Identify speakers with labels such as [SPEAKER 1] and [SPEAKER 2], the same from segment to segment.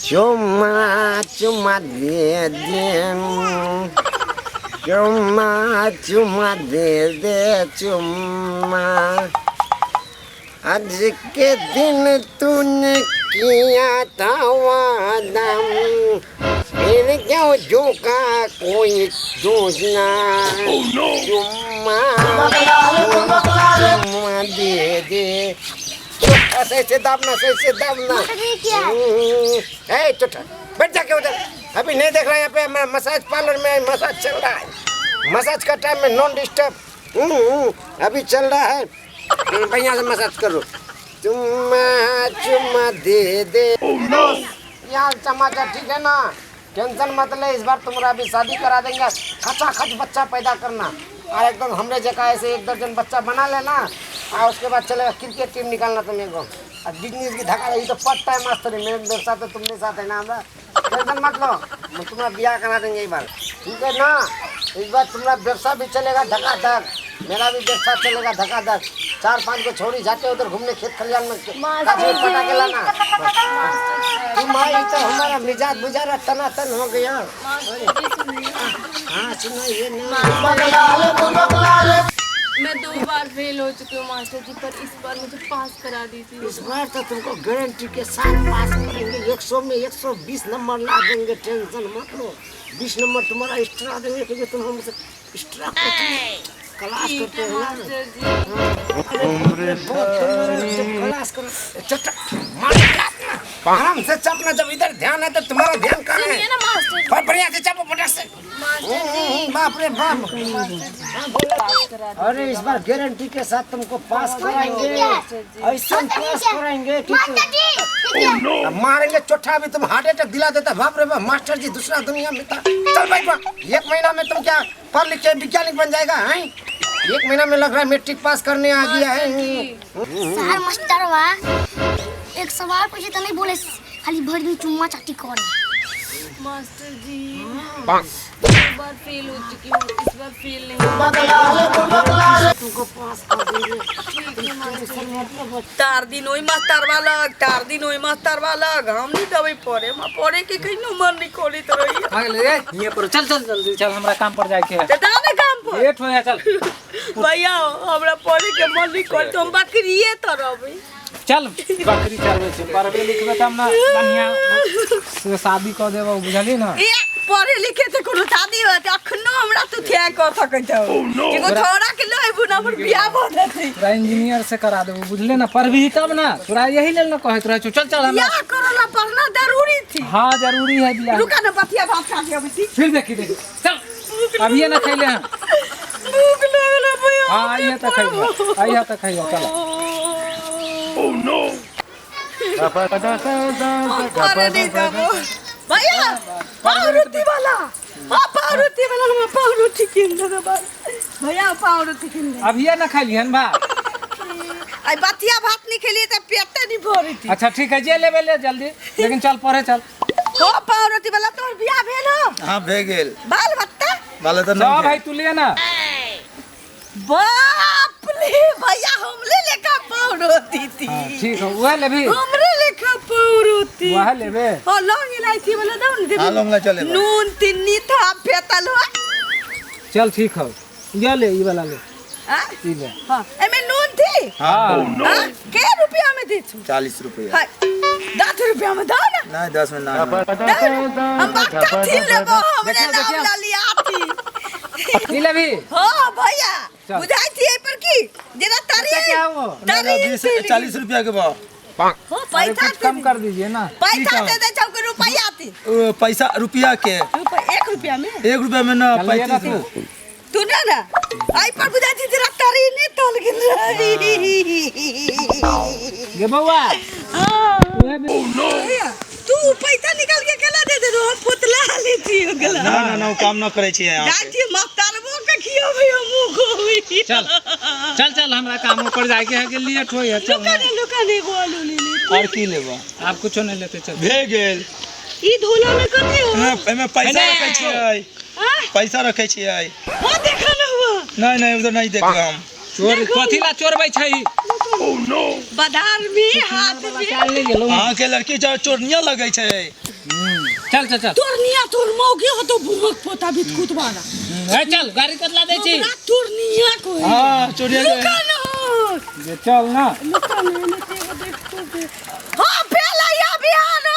[SPEAKER 1] चुम्मा चुम्मा दे दे, चुम्मा चुम्मा दे दे चुम्मा। आज के दिन तूने किया था वादा, फिर क्यों झुका कोई दूसरा। चुम्मा चुम्मा दे दे, सही से दाबना, सही से दाबना। चुट्टा बैठ जाके उधर, अभी नहीं देख रहा यहाँ पे मसाज पार्लर में मसाज चल रहा है। मसाज का टाइम में नॉन डिस्टर्ब अभी चल रहा है। बढ़िया से मसाज करो। चुम्मा चुम्मा दे दे। यार समाचार ठीक है ना, टेंशन मत ले, इस बार तुम्हारा भी शादी करा देंगे। खचाखच बच्चा पैदा करना और एकदम हमरे जगह ऐसे 1 दर्जन बच्चा बना लेना और उसके बाद चलेगा क्रिकेट टीम निकालना तुम्हें को। और बिजनेस की धक्का रही तो पार्ट टाइम मास्टर है, मेरे व्यवसाय तो तुम्हारे साथ है ना। हमरा टेंशन मत लो, हम तुम्हारा ब्याह करा देंगे इस बार, ठीक है ना। इस बार तुम्हारा व्यवसाय भी चलेगा धक्का-धक, मेरा भी व्यवसाय चलेगा धक्का-धक। 4-5 को छोड़ी जाते उधर घूमने खेत खलियान में पटा के लाना। तुम्हारी तो हमारा मिजाज गुजारा तनातन हो गया। हाँ सुनाइए ना।
[SPEAKER 2] मैं 2 बार फेल हो चुकी हूँ मास्टर जी, पर इस बार मुझे पास करा दीजिए।
[SPEAKER 1] इस बार तो तुमको गारंटी के साथ पास करेंगे। 100 में 120 नंबर ला देंगे, टेंशन मत लो। 20 नंबर तुम्हारा एक्स्ट्रा देंगे क्योंकि तुम हमसे एक्स्ट्रा क्लास करते हो ना। क्लास करो, आराम से चपना। जब इधर ध्यान है तो तुम्हारा ध्यान कहाँ है? बहुत बढ़िया से चपो फटाक से। बाप रे बाप। अरे इस बार गारंटी के साथ तुमको पास कराएंगे, ऐसा पास कराएंगे कि मारेंगे चोटा भी तुम हार्ट अटैक दिला देता। बाप रे बाप, मास्टर जी दूसरा दुनिया में था। चल भाई 1 महीना में तुम क्या पढ़ लिख के वैज्ञानिक बन जाएगा है? 1 महीना में लग रहा है मैट्रिक पास करने आ गया है।
[SPEAKER 3] सर मास्टर वाह, एक सवाल पूछे तो नहीं बोले, खाली भर दिन चुम्मा चाटी करे।
[SPEAKER 2] मास्टर जी 2 बार फेल हो चुकी हूँ, इस बार फेल नहीं
[SPEAKER 1] तुमको पास कर देंगे।
[SPEAKER 4] तार दिन ओई मास्टरवा लग, तार दिन ओई मास्टरवा लग। हम नहीं दवाई पढ़े, हम पढ़े के कहीं मन नहीं खोली तो रही।
[SPEAKER 5] ये पर चल चल जल्दी चल, हमरा काम पर जाके है।
[SPEAKER 4] दादा ने काम पर
[SPEAKER 5] लेट हो गया, चल
[SPEAKER 4] भैया हमरा पढ़े के मन नहीं खोली तो हम बकरिए तो रहबे।
[SPEAKER 5] चल बकरी चलवे छे, पढ़बे लिखबे तब ना बढ़िया से शादी कर देबो, बुझली ना।
[SPEAKER 4] ए पढ़े लिखे तो कोनो शादी होत अखनो हमरा तो थे कर सकै छौ। एगो छोरा के ले बुना पर बियाह भ देतै,
[SPEAKER 5] तोरा इंजीनियर से करा देबो, बुझले ना। पढ़बी तब ना, तोरा यही लेल ना कहत रह। चल चल हम
[SPEAKER 4] बियाह करला पढ़ना जरूरी थी।
[SPEAKER 5] हां जरूरी है बियाह।
[SPEAKER 4] रुका ना बतिया बात खा के अभी
[SPEAKER 5] फिर देखी चल। अब ये ना खैले हैं।
[SPEAKER 4] भूख लगला भैया।
[SPEAKER 5] हां ये तो खैले, आइया तो खैले चल।
[SPEAKER 4] Oh no! भैया पावरोटी वाला, पावरोटी वाला हम पावरोटी किन दे भैया, पावरोटी किन दे।
[SPEAKER 5] अब ये ना खैलिहन बा।
[SPEAKER 4] आई बतिया भात नहीं खेली त पेट नहीं भरी थी।
[SPEAKER 5] अच्छा ठीक है, जे लेबे ले जल्दी, लेकिन चल पढ़े चल।
[SPEAKER 4] हो पावरोटी वाला तोर बियाह भेल हो?
[SPEAKER 6] हां भे गेल।
[SPEAKER 4] बाल बच्चा
[SPEAKER 6] बाल तो
[SPEAKER 5] नहीं भाई, तू ले ना।
[SPEAKER 4] बाप रे भैया, हमले लेका पावरोटी थी।
[SPEAKER 5] ठीक है, वह लेबी।
[SPEAKER 4] हमरे लेका पावरोटी
[SPEAKER 5] वह लेबे।
[SPEAKER 4] ओ लौंग इलायची वाला दो न।
[SPEAKER 6] हां लौंग चले।
[SPEAKER 4] नून तिन्नी था फेतल हो।
[SPEAKER 5] चल ठीक है, ये ले, ये वाला ले।
[SPEAKER 4] हां
[SPEAKER 5] ठीक है।
[SPEAKER 4] हां एमे नून थी।
[SPEAKER 5] हां
[SPEAKER 4] के रुपया में दी तू?
[SPEAKER 6] 40 रुपया।
[SPEAKER 4] हां 10 रुपया में दो ना।
[SPEAKER 6] नहीं 10 में ना।
[SPEAKER 4] हम बात थी लेबो, हमने नाम ला लिया थी।
[SPEAKER 5] ये ले भी।
[SPEAKER 4] हां भैया बुझाई थी पर की जरा तारी
[SPEAKER 5] क्या वो?
[SPEAKER 6] ना 40 रुपया के बा।
[SPEAKER 4] हो पैसा
[SPEAKER 5] कम कर दीजिए ना।
[SPEAKER 4] पैसा दे दे चौक रुपया थी।
[SPEAKER 6] पैसा रुपया के
[SPEAKER 4] 1 रुपया में।
[SPEAKER 6] 1 रुपया में ना 35।
[SPEAKER 4] तू ना आई पर बुझाई थी जरा तारी नहीं तोल गिन रही।
[SPEAKER 5] ये बउआ।
[SPEAKER 4] हां तू पैसा निकाल के केला दे दे, हम पुतला लेती हो गला।
[SPEAKER 6] ना ना वो काम ना करे छी यहां।
[SPEAKER 4] जाती मास्टरबो के खियो भी हम गोई।
[SPEAKER 5] चल चल चल, हमरा काम ऊपर जाके है के लिए ठोई है। चल
[SPEAKER 4] लुकाने बोलू ली
[SPEAKER 6] और की लेबा?
[SPEAKER 5] आप कुछ नहीं लेते। चल
[SPEAKER 6] भे गेल।
[SPEAKER 4] ई धोला में कथि हो?
[SPEAKER 6] एमे पैसा रखे छी। पैसा रखे छी।
[SPEAKER 4] वो देखा ना हुआ।
[SPEAKER 6] नहीं नहीं उधर नहीं देखबे हम।
[SPEAKER 5] चोर कथि ला चोरबै छै?
[SPEAKER 4] बधार में हाथ में
[SPEAKER 5] चल ले गेलो
[SPEAKER 6] अहाँ के लड़की चोरनिया लगे छै।
[SPEAKER 5] चल चल चल
[SPEAKER 4] तोरनिया तोर मौके हो तो भूमक पोता भी खुद वाला
[SPEAKER 5] चल गाड़ी कतला दे छी
[SPEAKER 4] तोरनिया को
[SPEAKER 6] हाँ चोरिया
[SPEAKER 4] लुका न
[SPEAKER 5] जे चल ना
[SPEAKER 4] लुका न देख तो हां फेलैया बिहान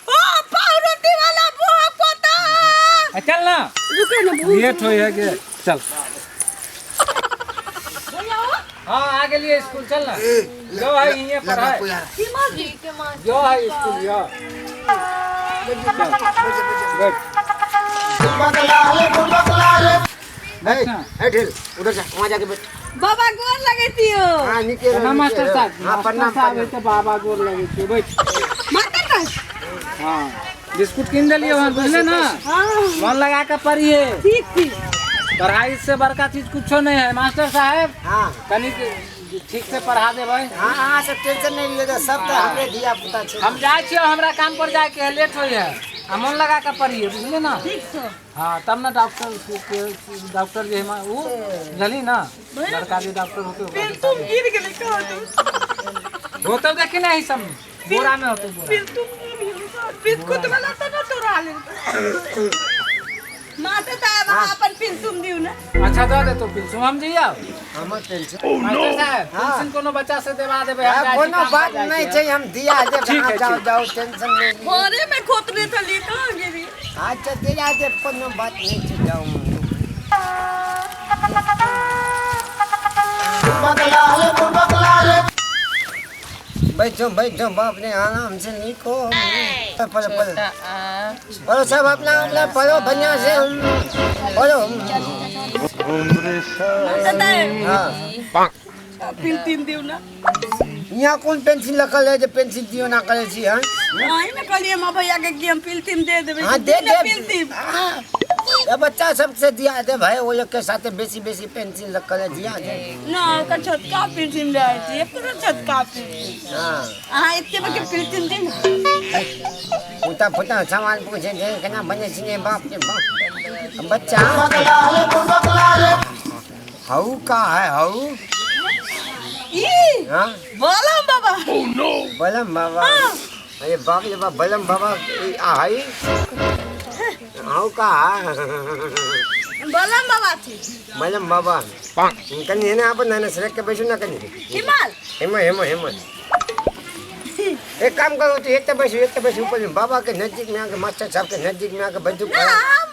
[SPEAKER 4] ओ पावरोटी वाला भूमक पोता
[SPEAKER 5] चल ना
[SPEAKER 4] लुका न
[SPEAKER 5] लेट होई है के चल हाँ आ गेलिए स्कूल चल ना जो है यहीं पढ़ाई
[SPEAKER 2] ठीक है मास्टर
[SPEAKER 5] जो है स्कूल यो
[SPEAKER 1] ढेल उधर जा वहाँ जाके बैठ।
[SPEAKER 4] बाबा गोर लगती हो
[SPEAKER 1] हाँ नीचे
[SPEAKER 5] प्रणाम मास्टर साहब
[SPEAKER 1] हाँ प्रणाम
[SPEAKER 5] साहब है तो बाबा गोर लगे छी बैठ
[SPEAKER 4] माता का
[SPEAKER 5] हाँ बिस्कुट किन दिलिए वहाँ बुझले ना
[SPEAKER 4] हां
[SPEAKER 5] मन लगा के पढ़िए
[SPEAKER 4] ठीक ठीक
[SPEAKER 5] पढ़ाई से बड़का चीज कुछ नहीं है मास्टर साहब
[SPEAKER 1] हाँ
[SPEAKER 5] कनी ठीक से पढ़ा दे भाई
[SPEAKER 1] हाँ हाँ सब टेंशन नहीं लियो सब तो हमरे दिया पुता छे।
[SPEAKER 5] हम जाए छियै हमरा काम पर जाए के लेट होई है आ मन लगा के पढ़िए बुझले ना
[SPEAKER 4] ठीक तो
[SPEAKER 5] हाँ तब ना डॉक्टर जे है वो जली ना लड़का भी डॉक्टर होते
[SPEAKER 4] तुम गिर गेले कहो
[SPEAKER 5] होते देखे ना ही सब बोरा में होते बोरा
[SPEAKER 4] फिर तुम बिस्कुट वाला तो ना तोरा ले माता साहब अपन फिर तुम दियो ना
[SPEAKER 5] अच्छा दे दे तो फिर हम दिया
[SPEAKER 1] हम टेंशन
[SPEAKER 5] मास्टर साहब
[SPEAKER 1] हाँ।
[SPEAKER 5] पेंशन कोनो बच्चा से देवा देबे हम जाए छी
[SPEAKER 1] कोनो
[SPEAKER 5] काम पर
[SPEAKER 1] बात
[SPEAKER 5] जाए
[SPEAKER 1] नहीं
[SPEAKER 5] छी।
[SPEAKER 1] चाहिए हम दिया दे
[SPEAKER 5] ठीक है,
[SPEAKER 1] जाओ
[SPEAKER 5] ठीक।
[SPEAKER 1] जाओ टेंशन नहीं ली।
[SPEAKER 4] घरे में खोतरे थली कहां गिरी
[SPEAKER 1] अच्छा दिया दे कोनो बात नहीं चाहिए जाओ बैठो बैठो बाप ने आराम से लिखो पढ़ो पढ़ो पढ़ो सब अपना अपना पढ़ो बढ़िया से पढ़ो हाँ
[SPEAKER 4] फिर तीन दियो ना
[SPEAKER 1] यहाँ कौन पेंसिल रखल है जो पेंसिल दियो ना करे छी हाँ
[SPEAKER 4] आई में कहलिए मां भैया के कि हम फिल्म दे देबे
[SPEAKER 1] हाँ दे दे
[SPEAKER 4] फिल्म
[SPEAKER 1] हाँ। ये बच्चा सबसे दिया दे भाई वो लोग के साथ बेसी बेसी पेंसिल रखल है दिया दे
[SPEAKER 4] ना का छटका फिल्म दे छी एक पूरा छटका फिल्म
[SPEAKER 1] हाँ
[SPEAKER 4] हां इतने में के फिल्म दे ना
[SPEAKER 1] पुता पुता सामान पूछे थे केना बने छी बाप के बाप बच्चा हाउ का है हाउ
[SPEAKER 4] ई
[SPEAKER 1] हाँ
[SPEAKER 4] बोला बाबा
[SPEAKER 1] बलम बाबा अरे बाप रे बाप बलम बाबा आई हाउ का
[SPEAKER 4] बोला बाबा थी
[SPEAKER 1] बलम बाबा कनी है ना अपन ना सड़क के बैठो ना कनी
[SPEAKER 4] हिमाल
[SPEAKER 1] हेम एक काम करो तो एक तो बैठो ऊपर में बाबा के नजदीक में आके मास्टर साहब के नजदीक में आके बैठो
[SPEAKER 4] ना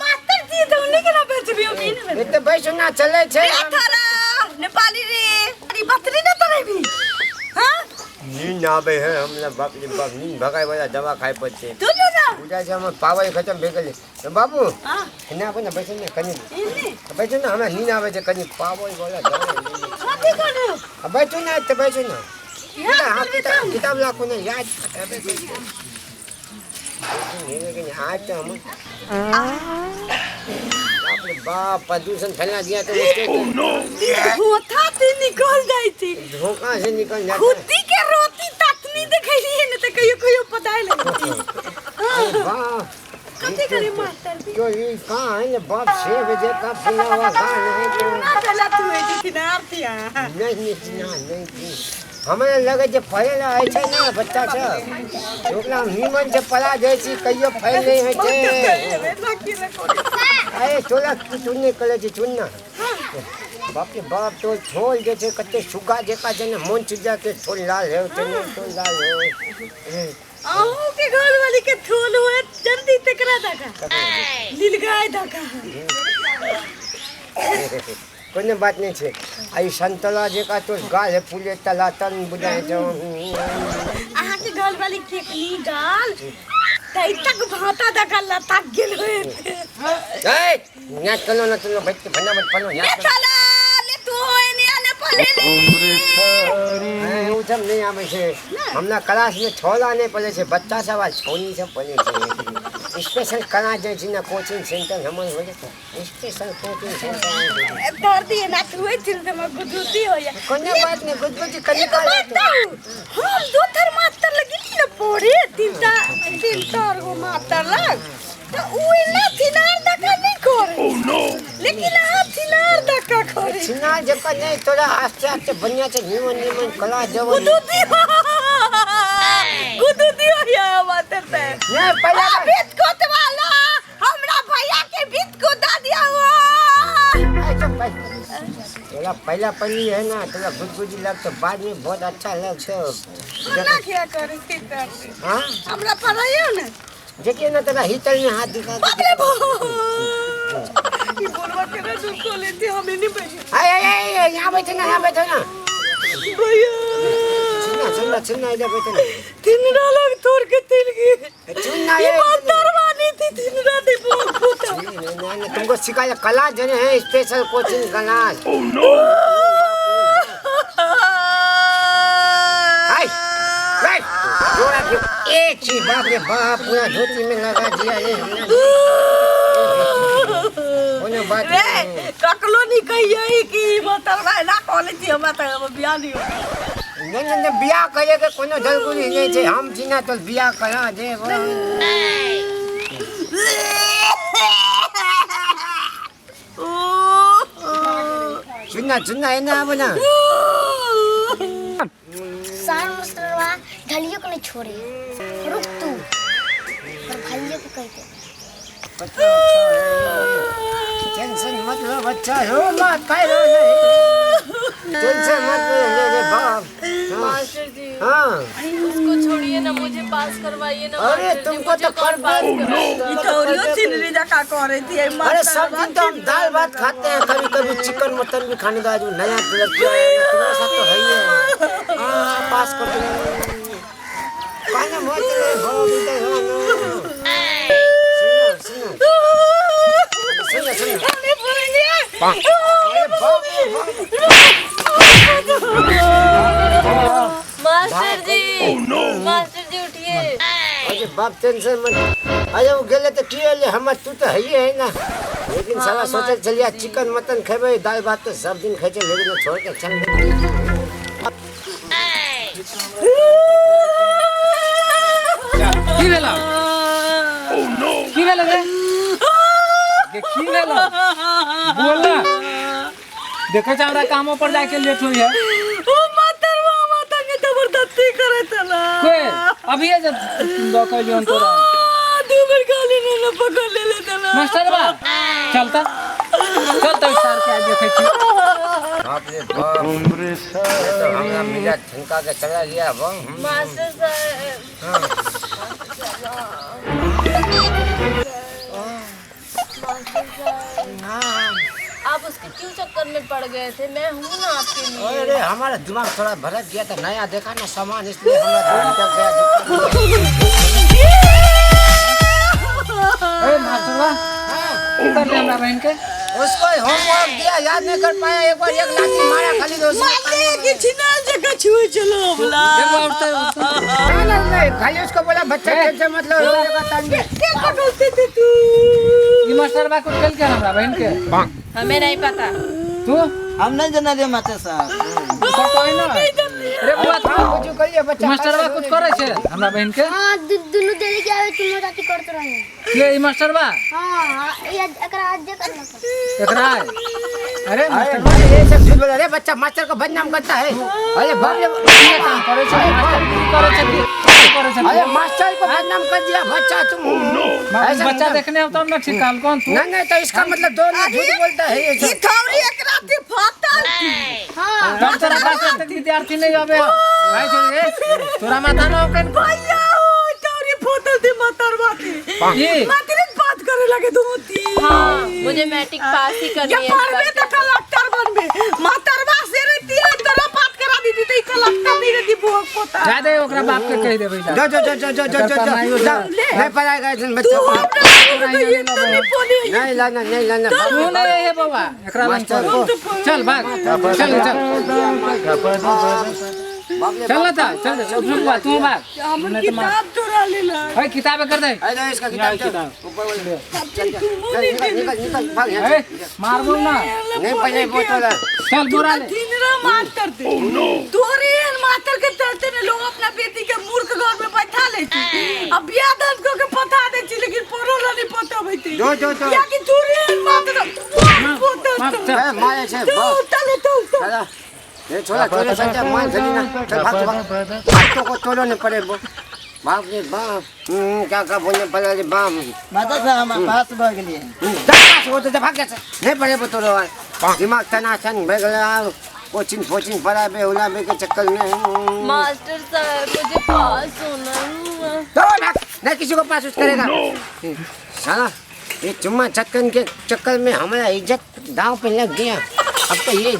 [SPEAKER 4] मास्टर जी तो उन्हें के ना बेचबियो मीन
[SPEAKER 1] एक तो बैठो ना चले छे
[SPEAKER 4] थारा नेपाली रे अरे बतरी ना तरे भी हां
[SPEAKER 1] नींद आवे है हमला बाप रे बाप नींद भगाए वाला दवा खाए पड़े
[SPEAKER 4] तू जो ना
[SPEAKER 1] पूजा से हम पावर खत्म भे गेले तो बाबू
[SPEAKER 4] हां
[SPEAKER 1] कन्या अपन बैठो ना कनी
[SPEAKER 4] इन्ने
[SPEAKER 1] बैठो ना हमरा नींद आवे छे कनी पावर वाला दवा
[SPEAKER 4] शादी कर दो
[SPEAKER 1] अब बैठो ना तो बैठो ना हाँ किताब लाखों ने याद आज तो हम बाप रे बाप प्रदूषण फैला दिया तो
[SPEAKER 4] होता ते निकल जाई थी
[SPEAKER 1] धोखा से निकल जाता है।
[SPEAKER 4] खुदी के रोटी ततनी देखली है न त कहियो कहियो पताए लगती
[SPEAKER 1] अरे बाप
[SPEAKER 4] कथि करे मास्टर जी
[SPEAKER 1] जो ये कहाँ है ना बाप 6 बजे का खुला हुआ कहाँ है तो
[SPEAKER 4] ना चला तू है किनार थी
[SPEAKER 1] नहीं हमें लगे जे फैल है छे ना बच्चा सब ओकरा नीमन से पला जाय छी कहियो फैल नहीं है छे अरे तोला की चुनने कले छी चुनना बाप रे बाप तो छोल जे छे कते सुगा जेका जने मन चिजा के छोल लाल है तने छोल लाल है
[SPEAKER 4] आहू के घर वाली के थोल हुए जल्दी तकरा दका लील गाय दका
[SPEAKER 1] कोई बात नहीं छे आई संतला जेका तो गाल है फूले तला तन बुझाए जो
[SPEAKER 4] आहा के घर वाली केकनी गाल तई तक भाता दका लटक गेल होए
[SPEAKER 1] ए नाच कलो ना तुम बैठ के फना मत फनो
[SPEAKER 4] ले
[SPEAKER 1] नाच
[SPEAKER 4] चला ले तू एने आने पले
[SPEAKER 1] ए उ सब नहीं आवे छे हमना क्लास में छोला नहीं पड़े छे बच्चा सब आज छोनी सब पड़े छे स्पेशल कला जे छी ना कोचिंग सेंटर हमन हो जे स्पेशल कोचिंग सेंटर
[SPEAKER 4] दर्दी ना तू है चिल से मत गुदुती हो या
[SPEAKER 1] कोने बात नहीं गुजबुजी कली
[SPEAKER 4] एक बात बताओ हम दो थर मास्टर लगी न पढ़े तीन चार गो मास्टर लग तो उ ना थिनार दका नहीं करे लेकिन आ थिनार दका करे
[SPEAKER 1] छिना जका नहीं तोरा आस्ते आस्ते बनिया से नीमन कला जवन
[SPEAKER 4] गुदुदी होया बाते ते
[SPEAKER 1] नहीं पहला
[SPEAKER 4] बित को वाला हमरा भैया के बित को दा दिया हुआ
[SPEAKER 1] तोरा पहला पहली है ना तोरा गुदगुदी लग तो बाद में बहुत अच्छा लग छो
[SPEAKER 4] ना क्या करे सीता
[SPEAKER 1] हां
[SPEAKER 4] हमरा परायो ना
[SPEAKER 1] देखिए ना तेरा हितल में हाथ दिखा दे
[SPEAKER 4] अरे ये बोलवा के ना दूर को लेते हमें नहीं पहले
[SPEAKER 1] आय यहाँ बैठे ना
[SPEAKER 4] भैया
[SPEAKER 1] छिना इधर बैठे ना
[SPEAKER 4] तीन लग तोड़ के तिल गई
[SPEAKER 1] छिना
[SPEAKER 4] ये दरवानी थी तीन रात बहुत
[SPEAKER 1] तुमको सिखाया कला जने है स्पेशल कोचिंग क्लास एक ही बाप रे बाप पूरा धोती में लगा दिया ये हमने बात
[SPEAKER 4] ककलो नहीं कहिए कि मतलब ना कॉलेज हम त बियाह नहीं
[SPEAKER 1] नहीं बियाह करे के कोनो जरूरी नहीं छे हम जीना तो बियाह करा दे सुनना है ना अब ना
[SPEAKER 3] सार मुस्तरवा ढलियो को नहीं छोड़े रुक तू और भाइयों को कहते
[SPEAKER 1] टेंशन मत लो बच्चा हो मत पैरो नहीं टेंशन मत ले बाप
[SPEAKER 2] मास्टर जी
[SPEAKER 1] हाँ
[SPEAKER 2] उसको छोड़िए ना, मुझे पास करवाइए ना।
[SPEAKER 1] अरे
[SPEAKER 2] मास्टर जी,
[SPEAKER 1] तुमको
[SPEAKER 2] मुझे
[SPEAKER 1] तो
[SPEAKER 2] कौन पास
[SPEAKER 1] कर
[SPEAKER 2] कराएगा?
[SPEAKER 4] इतौरियो चिनरी जका करे थी
[SPEAKER 1] अरे सब दिन तो हम दाल भात खाते हैं, कभी कभी चिकन मटन भी खाने का। जो नया लड़की आया है तुम्हारे साथ तो है ही है। हाँ पास कर दो कहना मत रे हो बेटा हो सुनो सुनो सुनो सुनो अरे बाप रे
[SPEAKER 2] मास्टर जी मास्टर जी उठिए।
[SPEAKER 1] अरे बाप टेंशन मत। अरे वो गेले तो की ले हम तू तो है ही है ना। लेकिन सारा सोचे चलिए चिकन मटन खेबे दाल भात तो सब दिन खाए, लेकिन छोड़ के चल
[SPEAKER 5] की भेला की भेला रे की भेला बोल ना। देखो हमरा कामों पर जाके लेट हुई है।
[SPEAKER 4] ओ मातरवा माता के जबरदस्ती करे तला
[SPEAKER 5] कोई अभी है जब कहलियो तोरा
[SPEAKER 4] दू बार गाली ने पकड़ ले तला
[SPEAKER 5] मास्टर बा चलता चलता सर के आज देखे छी।
[SPEAKER 1] बाप रे बाप उम्र सा तो हमरा मिला ठनका के चला गया वो
[SPEAKER 2] मास्टर साहब मास्टर साहब आप उसके क्यों चक्कर में पड़ गए थे? मैं हूँ ना आपके लिए।
[SPEAKER 1] अरे हमारा दिमाग थोड़ा भटक गया था, नया देखा ना सामान इसलिए हमरा भटक गया।
[SPEAKER 5] ए मास्टर बा कर ले हमरा बहन के
[SPEAKER 1] उसको होमवर्क दिया याद नहीं कर पाया, एक बार एक लाठी मारा खाली दो
[SPEAKER 4] मारने की छिना जगह छुए चलो बोला
[SPEAKER 1] नहीं खाली उसको बोला बच्चा टेंशन मत लो रोएगा तांगे
[SPEAKER 4] क्या पकड़ते थे तू
[SPEAKER 5] ई मास्टर बा कुछ कल के हमरा बहन के
[SPEAKER 2] हमें नहीं पता।
[SPEAKER 5] तू
[SPEAKER 6] हम नहीं जाना रे माते साहब।
[SPEAKER 5] तो कोई ना अरे बुआ तू
[SPEAKER 1] कुछ करिए बच्चा
[SPEAKER 5] मास्टर बा कुछ करे छे हमरा बहन के।
[SPEAKER 3] हां दुनु देले के आवे तुम राती करत रहे।
[SPEAKER 5] के ई मास्टर बा
[SPEAKER 3] हां ये एकरा आज जे करना पड़े।
[SPEAKER 5] एकरा अरे मास्टर बा
[SPEAKER 1] ये सब झूठ बोल रहे बच्चा मास्टर को बदनाम करता है। अरे बाप रे
[SPEAKER 5] ये काम करे छे मास्टर की करे छे
[SPEAKER 1] अरे मास्टर को बदनाम कर दिया बच्चा तुम ऐसा
[SPEAKER 5] बच्चा देखने अब तो ना ठीक काम कौन तू
[SPEAKER 1] नहीं तो इसका मतलब दोनों झूठ बोलता है ये
[SPEAKER 4] ये
[SPEAKER 1] सब।
[SPEAKER 4] थौरी एक राती फाटल
[SPEAKER 3] हां
[SPEAKER 5] तब तेरा पास तक विद्यार्थी नहीं आवे भाई छोड़ तोरा माथा ना ओकन
[SPEAKER 4] भैया ओ थौरी फाटल थी मातरवा की
[SPEAKER 5] ये
[SPEAKER 4] मातरे बात करे लगे दोती
[SPEAKER 2] हाँ मुझे मैट्रिक पास ही करनी
[SPEAKER 4] ये
[SPEAKER 2] है।
[SPEAKER 4] पढ़बे तो कलेक्टर बनबे मातरवा से रहती है तेरा बात करा दी थी कलेक्टर नहीं रहती भोग पोता
[SPEAKER 5] जा दे ओकरा बाप के कह दे भैया
[SPEAKER 1] जो नहीं पढ़ाएगा इस बच्चा को नहीं लाना
[SPEAKER 5] तू नहीं है बाबा एकरा लन चल भाग चल चल चल था चल सुन बा तू भाग नहीं तो मार
[SPEAKER 4] किताब चुरा लेला
[SPEAKER 5] भाई किताबें कर दे
[SPEAKER 1] अरे इसका किताब ऊपर वाले निकल भाग यहाँ
[SPEAKER 5] ए मार बोल ना
[SPEAKER 1] नहीं पहले बोतल
[SPEAKER 5] चल बुरा ले
[SPEAKER 4] तीनरा मार करते तोरे मातर के चलते ने लोग अपना बेटी के मूर्ख घर में बैठा लेती अब बियाह दान को के पता दे छी लेकिन परो नहीं पता होती
[SPEAKER 1] जो
[SPEAKER 4] या कि तोरे मातर
[SPEAKER 1] मारे छे चला ये छोड़ा छोड़े सच्चा मार चली ना चल भाग भाग को तोड़ो ने पड़े बाप रे बाप क्या क्या बोलने पड़े रे बाप
[SPEAKER 7] माता साहब हम पास भाग लिए
[SPEAKER 1] दस वो तो भाग गया नहीं पड़े तोड़ो दिमाग तनासन भगला कोचिंग पढ़ा बेहुला बे के चक्कर में
[SPEAKER 2] मास्टर साहब मुझे पास होना है।
[SPEAKER 1] तो भाग नहीं किसी को पास करेगा साला ये चुम्मा चक्कर के चक्कर में हमारा इज्जत दांव पे लग गया। अब तो ये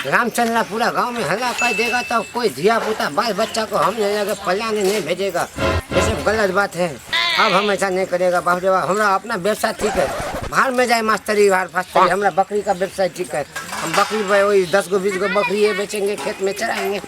[SPEAKER 1] रामचंद्र पूरा गांव में हल्ला कर देगा तो कोई धिया पुता बाल बच्चा को हम ले पलाने नहीं भेजेगा। ये सब गलत बात है। अब हम ऐसा नहीं करेगा बाप रे बाप। हमारा अपना व्यवसाय ठीक है बाहर में जाए मास्टरी बाहर फास्टरी हमारा बकरी का व्यवसाय ठीक है। हम बकरी वही 10 को 20 को बकरी ये बेचेंगे खेत में चराएंगे।